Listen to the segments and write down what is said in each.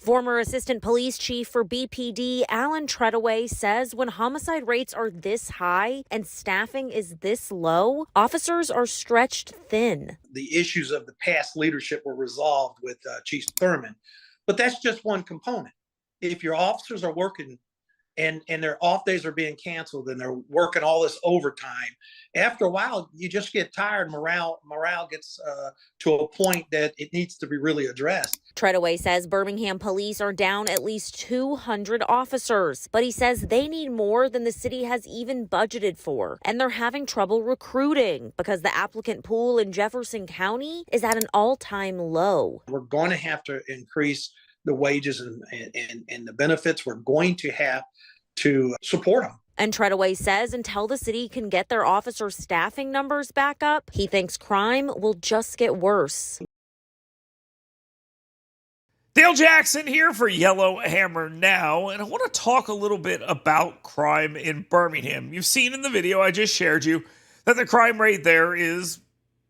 Former assistant police chief for BPD, Alan Treadaway, says when homicide rates are this high and staffing is this low, officers are stretched thin. The issues of the past leadership were resolved with Chief Thurman, but that's just one component. If your officers are working and their off days are being canceled and they're working all this overtime, after a while you just get tired. Morale gets to a point that it needs to be really addressed. Treadaway says Birmingham police are down at least 200 officers, but he says they need more than the city has even budgeted for, and they're having trouble recruiting because the applicant pool in Jefferson County is at an all-time low. We're going to have to increase the wages and the benefits. We're going to have to support them. And Treadaway says until the city can get their officer staffing numbers back up, he thinks crime will just get worse. Dale Jackson here for Yellow Hammer Now, and I want to talk a little bit about crime in Birmingham. You've seen in the video I just shared you that the crime rate there is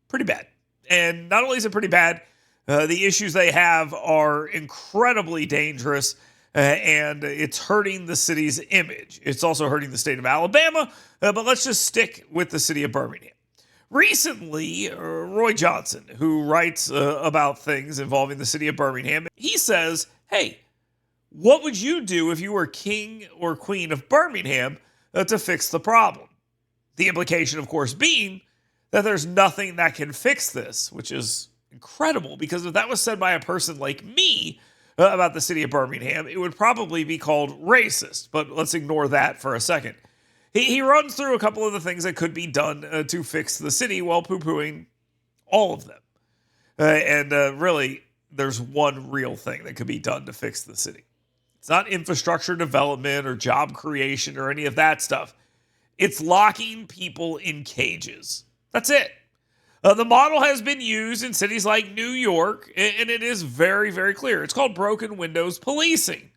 pretty bad. And not only is it pretty bad, the issues they have are incredibly dangerous, and it's hurting the city's image. It's also hurting the state of Alabama, but let's just stick with the city of Birmingham. Recently, Roy Johnson, who writes about things involving the city of Birmingham, he says, hey, what would you do if you were king or queen of Birmingham to fix the problem? The implication, of course, being that there's nothing that can fix this, which is incredible, because if that was said by a person like me about the city of Birmingham, it would probably be called racist, but let's ignore that for a second. He runs through a couple of the things that could be done to fix the city while poo-pooing all of them. Really, there's one real thing that could be done to fix the city. It's not infrastructure development or job creation or any of that stuff. It's locking people in cages. That's it. The model has been used in cities like New York, and it is very, very clear. It's called broken windows policing.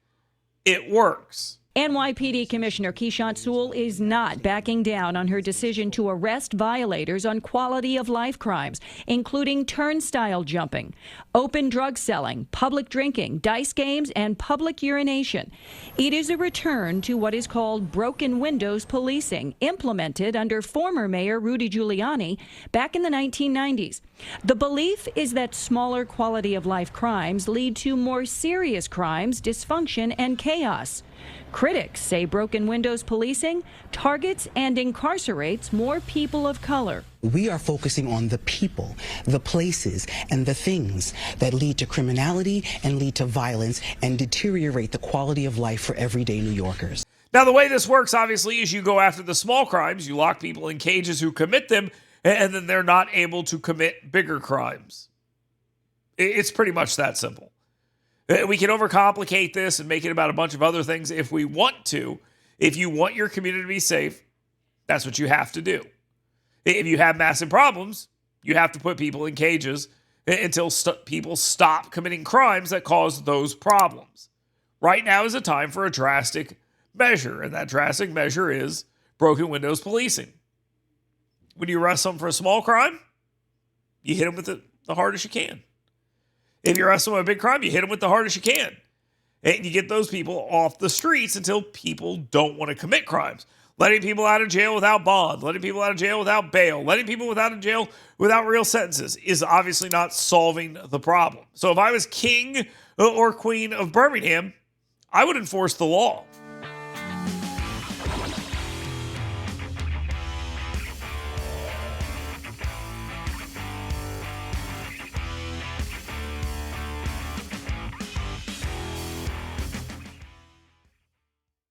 It works. NYPD Commissioner Keishant Sewell is not backing down on her decision to arrest violators on quality of life crimes, including turnstile jumping, open drug selling, public drinking, dice games, and public urination. It is a return to what is called broken windows policing, implemented under former Mayor Rudy Giuliani back in the 1990s. The belief is that smaller quality of life crimes lead to more serious crimes, dysfunction, and chaos. Critics say broken windows policing targets and incarcerates more people of color. We are focusing on the people, the places, and the things that lead to criminality and lead to violence and deteriorate the quality of life for everyday New Yorkers. Now, the way this works, obviously, is you go after the small crimes. You lock people in cages who commit them, and then they're not able to commit bigger crimes. It's pretty much that simple. We can overcomplicate this and make it about a bunch of other things if we want to. If you want your community to be safe, that's what you have to do. If you have massive problems, you have to put people in cages until people stop committing crimes that cause those problems. Right now is a time for a drastic measure, and that drastic measure is broken windows policing. When you arrest someone for a small crime, you hit them with it the hardest you can. If you arrest someone for a big crime, you hit them with the hardest you can. And you get those people off the streets until people don't want to commit crimes. Letting people out of jail without bond, letting people out of jail without bail, letting people out of jail without real sentences is obviously not solving the problem. So if I was king or queen of Birmingham, I would enforce the law.